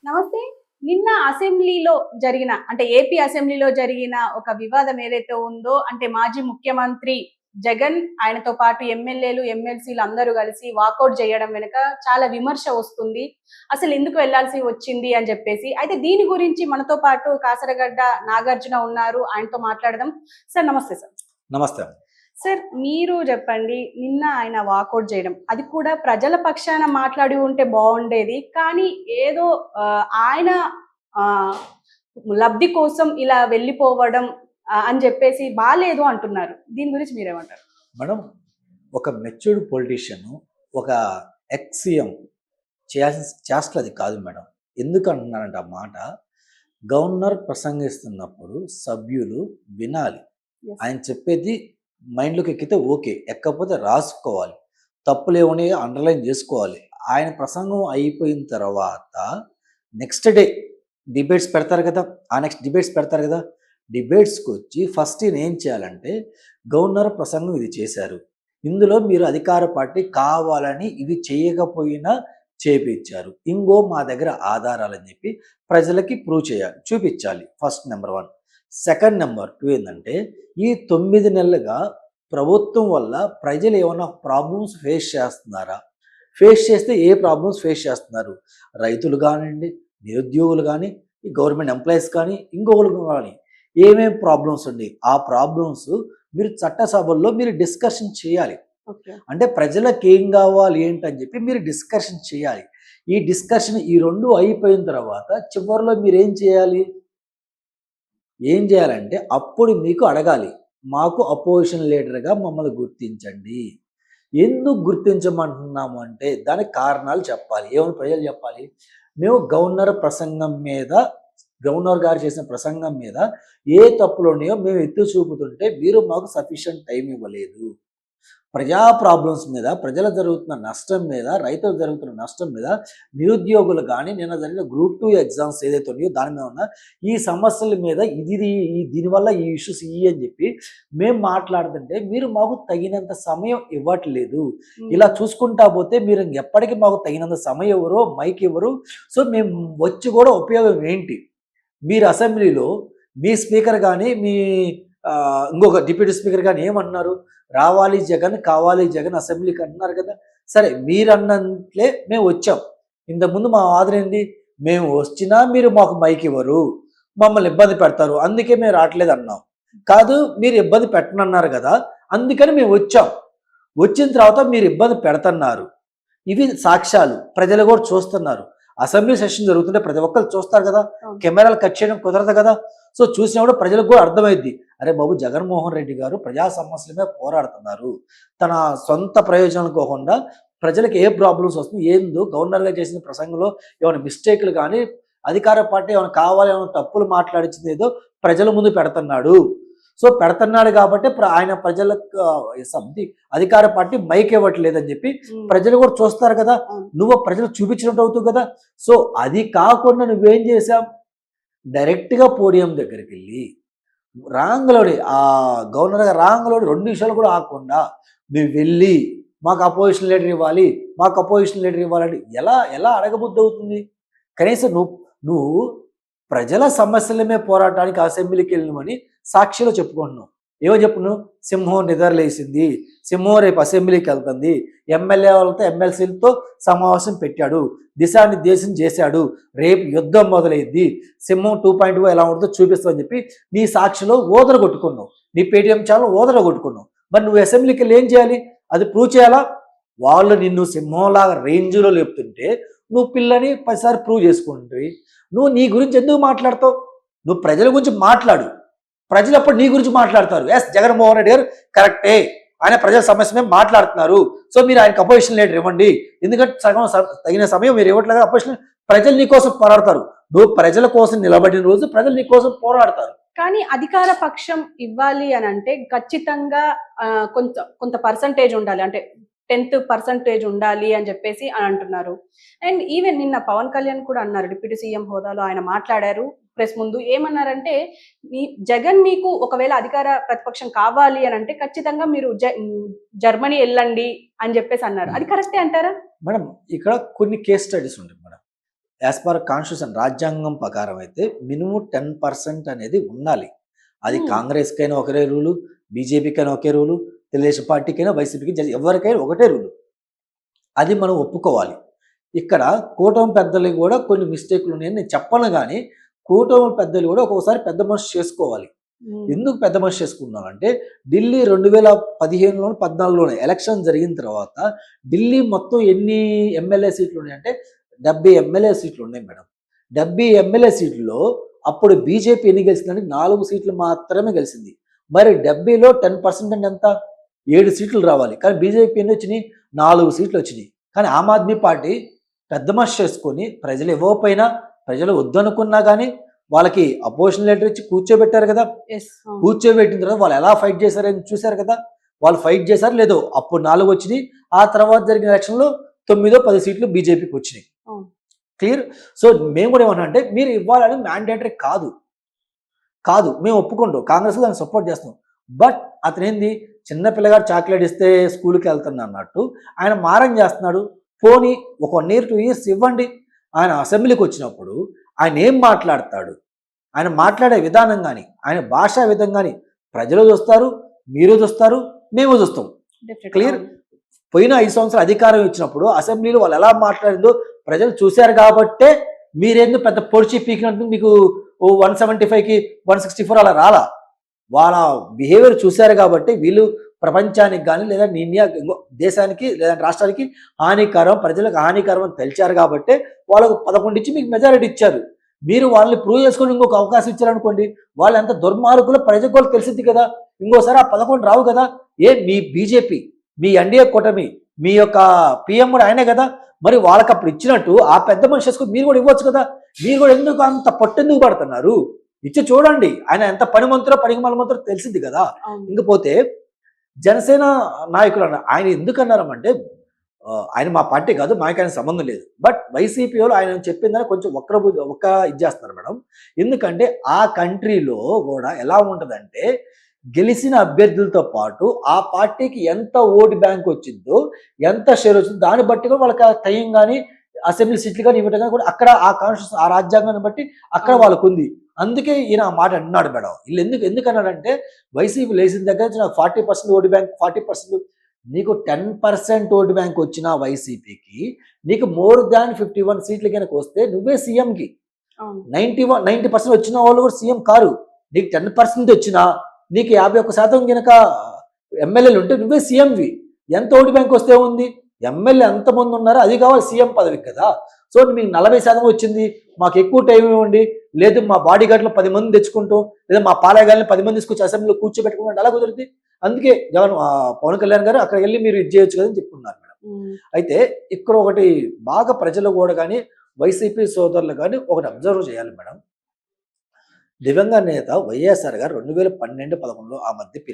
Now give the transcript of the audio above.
నమస్తే. నిన్న అసెంబ్లీలో జరిగిన అంటే ఏపీ అసెంబ్లీలో జరిగిన ఒక వివాదం ఏదైతే ఉందో అంటే మాజీ ముఖ్యమంత్రి జగన్ ఆయనతో పాటు ఎమ్మెల్యేలు, ఎమ్మెల్సీలు అందరూ కలిసి వాకౌట్ చేయడం వెనుక చాలా విమర్శ వస్తుంది. అసలు ఎందుకు వెళ్ళాల్సి వచ్చింది అని చెప్పేసి. అయితే దీని గురించి మనతో పాటు కాసరగడ్డ నాగార్జున ఉన్నారు. ఆయనతో మాట్లాడదాం. సార్ నమస్తే సార్. నమస్తే. సార్ మీరు చెప్పండి. నిన్న ఆయన వాకౌట్ చేయడం అది కూడా ప్రజల పక్షాన మాట్లాడి ఉంటే బాగుండేది. కానీ ఏదో ఆయన లబ్ధి కోసం ఇలా వెళ్ళిపోవడం అని చెప్పేసి బాలేదు అంటున్నారు. దీని గురించి మీరేమంటారు? మేడం, ఒక మెచ్యూర్డ్ పొలిటీషియన్, ఒక ఎక్స్ సీఎం చేయాల్సిన చేష్టలు అది కాదు మేడం. ఎందుకు అంటున్నానంటే ఆ మాట, గవర్నర్ ప్రసంగిస్తున్నప్పుడు సభ్యులు వినాలి. ఆయన చెప్పేది మైండ్లోకి ఎక్కితే ఓకే, ఎక్కకపోతే రాసుకోవాలి, తప్పులు ఏమని అండర్లైన్ చేసుకోవాలి. ఆయన ప్రసంగం అయిపోయిన తర్వాత నెక్స్ట్ డే డిబేట్స్ పెడతారు కదా, డిబేట్స్కి వచ్చి ఫస్ట్ ఈయన ఏం చేయాలంటే, గవర్నర్ ప్రసంగం ఇది చేశారు, ఇందులో మీరు అధికార పార్టీ కావాలని ఇది చేయకపోయినా చేపించారు, ఇంకో మా దగ్గర ఆధారాలని చెప్పి ప్రజలకి ప్రూవ్ చేయాలి, చూపించాలి. First number 1. సెకండ్ నెంబర్ 2 ఏంటంటే, ఈ 9 నెలలుగా ప్రభుత్వం వల్ల ప్రజలు ఏమైనా ప్రాబ్లమ్స్ ఫేస్ చేస్తున్నారా, ఫేస్ చేస్తే ఏ ప్రాబ్లమ్స్ ఫేస్ చేస్తున్నారు, రైతులు కానివ్వండి, నిరుద్యోగులు కానీ, ఈ గవర్నమెంట్ ఎంప్లాయీస్ కానీ, ఇంకొకరు కానీ ఏమేమి ప్రాబ్లమ్స్ ఉన్నాయి, ఆ ప్రాబ్లమ్స్ మీరు చట్టసభల్లో మీరు డిస్కషన్ చేయాలి. అంటే ప్రజలకు ఏం కావాలి ఏంటని చెప్పి మీరు డిస్కషన్ చేయాలి. ఈ డిస్కషన్ ఈ 2 అయిపోయిన తర్వాత చివరిలో మీరు ఏం చేయాలంటే అప్పుడు మీకు అడగాలి, మాకు అపోజిషన్ లీడర్గా మమ్మల్ని గుర్తించండి. ఎందుకు గుర్తించమంటున్నాము అంటే దానికి కారణాలు చెప్పాలి. ఏమని ప్రజలు చెప్పాలి, మేము గవర్నర్ గారు చేసిన ప్రసంగం మీద ఏ తప్పులు ఉన్నాయో మేము ఎత్తి చూపుతుంటే మీరు మాకు సఫిషియంట్ టైం ఇవ్వలేదు. ప్రజా ప్రాబ్లమ్స్ మీద, ప్రజలు జరుగుతున్న నష్టం మీద, రైతులు జరుగుతున్న నష్టం మీద, నిరుద్యోగులు కానీ నిన్న జరిగిన గ్రూప్ 2 ఎగ్జామ్స్ ఏదైతే ఉన్నాయో దాని మీద ఉన్న ఈ సమస్యల మీద దీనివల్ల ఈ ఇష్యూస్ అని చెప్పి మేము మాట్లాడుతుంటే మీరు మాకు తగినంత సమయం ఇవ్వట్లేదు. ఇలా చూసుకుంటా పోతే మీరు ఎప్పటికీ మాకు తగినంత సమయం ఇవ్వరు, మైక్ ఇవ్వరు. సో మేము వచ్చి కూడా ఉపయోగం ఏంటి? మీరు అసెంబ్లీలో మీ స్పీకర్ కానీ, మీ ఇంకొక డిప్యూటీ స్పీకర్ కానీ ఏమన్నారు, రావాలి జగన్, కావాలి జగన్ అసెంబ్లీకి అంటున్నారు కదా. సరే, మీరు అన్నట్లే మేము వచ్చాం. ఇంతకుముందు మా వాదన ఏంది, మేము వచ్చినా మీరు మాకు మైక్ ఇవ్వరు, మమ్మల్ని ఇబ్బంది పెడతారు, అందుకే మేము రావట్లేదు అన్నాం. కాదు, మీరు ఇబ్బంది పెట్టనన్నారు కదా, అందుకని మేము వచ్చాం. వచ్చిన తర్వాత మీరు ఇబ్బంది పెడుతున్నారు. ఇవి సాక్ష్యాలు, ప్రజలు కూడా చూస్తున్నారు. అసెంబ్లీ సెషన్ జరుగుతుంటే ప్రతి ఒక్కరు చూస్తారు కదా, కెమెరాలు కట్ చేయడం కుదరదు కదా. సో చూసినప్పుడు ప్రజలకు కూడా అర్థమైద్ది, అరే బాబు జగన్మోహన్ రెడ్డి గారు ప్రజా సమస్యల మీద పోరాడుతున్నారు, తన సొంత ప్రయోజనాలు కాకుండా ప్రజలకు ఏ ప్రాబ్లమ్స్ వస్తుంది, ఏందో గవర్నర్గా చేసిన ప్రసంగంలో ఏమైనా మిస్టేక్లు కానీ, అధికార పార్టీ ఏమైనా కావాలి, ఏమైనా తప్పులు మాట్లాడించింది ఏదో ప్రజల ముందు పెడుతున్నాడు. సో పెడుతున్నాడు కాబట్టి ఆయన ప్రజలకు అధికార పార్టీ మైక్ ఇవ్వట్లేదని చెప్పి ప్రజలు కూడా చూస్తారు కదా, నువ్వు ప్రజలు చూపించినట్టు అవుతావు కదా. సో అది కాకుండా నువ్వేం చేశావు, డైరెక్ట్గా పోడియం దగ్గరికి వెళ్ళి రాంగలోడి ఆ గవర్నర్ గారు రాంగలోడి 2 నిమిషాలు కూడా ఆగకుండా నువ్వు వెళ్ళి మాకు అపోజిషన్ లీడర్ ఇవ్వాలని ఎలా అడగబుద్ధి అవుతుంది? కనీసం నువ్వు ప్రజల సమస్యల మీద పోరాటానికి అసెంబ్లీకి వెళ్ళినమని సాక్షిలో చెప్పుకుంటున్నావు. ఏమో చెప్పున్నావు, సింహం నిద్రలేసింది, సింహం రేపు అసెంబ్లీకి వెళ్తుంది, ఎమ్మెల్యే వాళ్ళతో ఎమ్మెల్సీలతో సమావేశం పెట్టాడు, దిశానిర్దేశం చేశాడు, రేపు యుద్ధం మొదలైంది, సింహం 2.0 ఎలా ఉంటుందో చూపిస్తామని చెప్పి నీ సాక్షిలో ఓదర కొట్టుకున్నావు, నీ పేటీఎం ఛానల్ ఓదర కొట్టుకున్నావు. మరి నువ్వు అసెంబ్లీకి వెళ్ళి ఏం చేయాలి, అది ప్రూవ్ చేయాలా? వాళ్ళు నిన్ను సింహంలాగా రేంజ్లో లేపుతుంటే నువ్వు పిల్లని 10 సార్లు ప్రూవ్ చేసుకుంటుంది. నువ్వు నీ గురించి ఎందుకు మాట్లాడతావు? నువ్వు ప్రజల గురించి మాట్లాడు, ప్రజలు అప్పుడు నీ గురించి మాట్లాడతారు. ఎస్, జగన్మోహన్ రెడ్డి గారు కరెక్టే, ఆయన ప్రజల సమస్య మీద మాట్లాడుతున్నారు, సో మీరు ఆయనకు అపోజిషన్ లీడర్ ఇవ్వండి, ఎందుకంటే తగిన సమయం మీరు ఇవ్వట్లేదు. అపోజిషన్ ప్రజలు నీ కోసం పోరాడతారు, నువ్వు ప్రజల కోసం నిలబడిన రోజు ప్రజలు నీ కోసం పోరాడతారు. కానీ అధికార పక్షం ఇవ్వాలి అని అంటే ఖచ్చితంగా కొంత పర్సంటేజ్ ఉండాలి, అంటే 10% ఉండాలి అని చెప్పేసి అని అంటున్నారు. అండ్ ఈవెన్ నిన్న పవన్ కళ్యాణ్ కూడా అన్నారు, డిప్యూటీ సీఎం హోదాలో ఆయన మాట్లాడారు ప్రెస్ ముందు. ఏమన్నారంటే, జగన్ మీకు ఒకవేళ అధికార ప్రతిపక్షం కావాలి అని అంటే ఖచ్చితంగా మీరు జర్మనీ వెళ్ళండి అని చెప్పేసి అన్నారు. అది కరెక్టే అంటారా? మేడం, ఇక్కడ కొన్ని కేస్ స్టడీస్ ఉంటాయి మేడం. యాజ్ పర్ కాన్స్టిట్యూషన్ రాజ్యాంగం ప్రకారం అయితే మినిమం 10% అనేది ఉండాలి. అది Hmm. కాంగ్రెస్కైనా ఒకటే రూలు, బీజేపీకైనా ఒకే రూలు, తెలుగుదేశం పార్టీకైనా, వైసీపీకి, ఎవరికైనా ఒకటే రూలు. అది మనం ఒప్పుకోవాలి. ఇక్కడ కూటమి పెద్దలకి కూడా కొన్ని మిస్టేక్లు ఉన్నాయని నేను చెప్పను కానీ, కూటమి పెద్దలు కూడా ఒక్కొక్కసారి పెద్ద మనసు చేసుకోవాలి. Hmm. ఎందుకు పెద్ద మనసు చేసుకున్నానంటే, ఢిల్లీ 2015లోను 14లోనే ఎలక్షన్ జరిగిన తర్వాత ఢిల్లీ మొత్తం ఎన్ని ఎమ్మెల్యే సీట్లు ఉన్నాయంటే 70 ఎమ్మెల్యే సీట్లు ఉన్నాయి మేడం. 70 ఎమ్మెల్యే సీట్లలో అప్పుడు బీజేపీ ఎన్ని గెలిచిందంటే 4 సీట్లు మాత్రమే గెలిచింది. మరి 70లో 10% అంటే ఎంత? 7 సీట్లు రావాలి. కానీ బీజేపీ ఎన్ని వచ్చినాయి? 4 సీట్లు వచ్చినాయి. కానీ ఆమ్ ఆద్మీ పార్టీ పెద్ద మనసు చేసుకొని ప్రజలు ఇవ్వకపోయినా, ప్రజలు వద్దనుకున్నా కానీ వాళ్ళకి అపోజిషన్ లీడర్ ఇచ్చి కూర్చోబెట్టారు కదా. Yes. అవును. కూర్చోబెట్టిన తర్వాత వాళ్ళు ఎలా ఫైట్ చేశారని చూశారు కదా. వాళ్ళు ఫైట్ చేశారు లేదో, అప్పుడు 4 వచ్చినాయి. ఆ తర్వాత జరిగిన ఎలక్షన్లో 9-10 సీట్లు బీజేపీకి వచ్చినాయి. అవును. క్లియర్. సో మేము కూడా ఏమన్నా అంటే, మీరు ఇవ్వాలని మ్యాండేటరీ కాదు, మేము ఒప్పుకుంటాం, కాంగ్రెస్ దాన్ని సపోర్ట్ చేస్తాం. బట్ అతనేంది, చిన్న పిల్లగాడు చాక్లెట్ ఇస్తే స్కూల్కి వెళ్తున్నా అన్నట్టు ఆయన మారం చేస్తున్నాడు. పోనీ ఒక 1 year 2 years ఇవ్వండి. ఆయన అసెంబ్లీకి వచ్చినప్పుడు ఆయన ఏం మాట్లాడతాడు, ఆయన మాట్లాడే విధానం కానీ, ఆయన భాషా విధం కానీ ప్రజలు చూస్తారు, మీరు చూస్తారు, మేము చూస్తాం. Definitely. క్లియర్. అవును. పోయిన 5 సంవత్సరాలు అధికారం ఇచ్చినప్పుడు అసెంబ్లీలో వాళ్ళు ఎలా మాట్లాడిందో ప్రజలు చూశారు కాబట్టే మీరేందో పెద్ద పొడిచి పీకినట్టు మీకు 175కి 164 అలా రాలా. వాళ్ళ బిహేవియర్ చూశారు కాబట్టి వీళ్ళు ప్రపంచానికి కానీ లేదా ఇండియా దేశానికి లేదా రాష్ట్రానికి హానికరం, ప్రజలకు హానికరం అని తెలిచారు కాబట్టి వాళ్ళకు 11 ఇచ్చి మీకు మెజారిటీ ఇచ్చారు. మీరు వాళ్ళని ప్రూవ్ చేసుకొని ఇంకొక అవకాశం ఇచ్చారనుకోండి, వాళ్ళు ఎంత దుర్మార్గులో ప్రజలకు కూడా తెలిసింది కదా. ఇంకోసారి ఆ 11 రావు కదా. మీ బీజేపీ, మీ ఎన్డీఏ కూటమి, మీ యొక్క పిఎం కూడా ఆయనే కదా. మరి వాళ్ళకి అప్పుడు ఇచ్చినట్టు ఆ పెద్ద మనిషి చేసుకుని మీరు కూడా ఇవ్వచ్చు కదా. మీరు కూడా ఎందుకు అంత పట్టెందుకు పడుతున్నారు? ఇచ్చి చూడండి, ఆయన ఎంత పనిమంతురో పనికిమాలిమంతురో తెలిసింది కదా. అవును. ఇంకపోతే జనసేన నాయకులు ఆయన ఎందుకు అన్నారమంటే, ఆయన మా పార్టీ కాదు, మాకు ఆయన సంబంధం లేదు. బట్ వైసీపీ వాళ్ళు ఆయన చెప్పిందని కొంచెం ఒక్క ఇది చేస్తున్నారు మేడం. ఎందుకంటే ఆ కంట్రీలో కూడా ఎలా ఉంటుందంటే, గెలిచిన అభ్యర్థులతో పాటు ఆ పార్టీకి ఎంత ఓటు బ్యాంక్ వచ్చిందో, ఎంత షేర్ వచ్చిందో దాన్ని బట్టి కూడా వాళ్ళకి ఆ టైం కానీ, అసెంబ్లీ సీట్లు కానీ ఇవ్వటం కానీ కూడా అక్కడ ఆ కాన్స్టిట్యూషన్, ఆ రాజ్యాంగాన్ని బట్టి అక్కడ వాళ్ళకు ఉంది. అందుకే ఈయన ఆ మాట అన్నాడు మేడం. వీళ్ళు ఎందుకు అన్నాడంటే, వైసీపీ లేచిన దగ్గర నుంచి నాకు 40% ఓటు బ్యాంక్, 40%, నీకు 10% ఓటు బ్యాంక్ వచ్చిన వైసీపీకి నీకు మోర్ దాన్ 51 సీట్లు కనుక వస్తే నువ్వే సీఎంకి. అవును. 90% వచ్చిన వాళ్ళు కూడా సీఎం కారు. నీకు 10% వచ్చినా, నీకు 51% కనుక ఎమ్మెల్యేలు ఉంటే నువ్వే సీఎంవి. ఎంత ఓటు బ్యాంక్ వస్తే ఉంది? ఎమ్మెల్యే ఎంతమంది ఉన్నారో అది కావాలి సీఎం పదవికి కదా. సో మీకు 40% వచ్చింది, మాకు ఎక్కువ టైం ఇవ్వండి, లేదు మా బాడీ గార్డ్లో 10 మంది తెచ్చుకుంటాం, లేదా మా పాలయగాల్ని 10 మంది తీసుకొచ్చి అసెంబ్లీలో కూర్చోబెట్టుకుంటే అలా కుదురుతుంది. అందుకే పవన్ కళ్యాణ్ గారు అక్కడికి వెళ్ళి మీరు ఇది చేయొచ్చు కదని చెప్పుకున్నారు మేడం. అయితే ఇక్కడ ఒకటి బాగా ప్రజలు కూడా కానీ, వైసీపీ సోదరులు కానీ ఒకటి అబ్జర్వ్ చేయాలి మేడం. దివంగత నేత వైఎస్ఆర్ గారు 2012-11లో ఆ మధ్య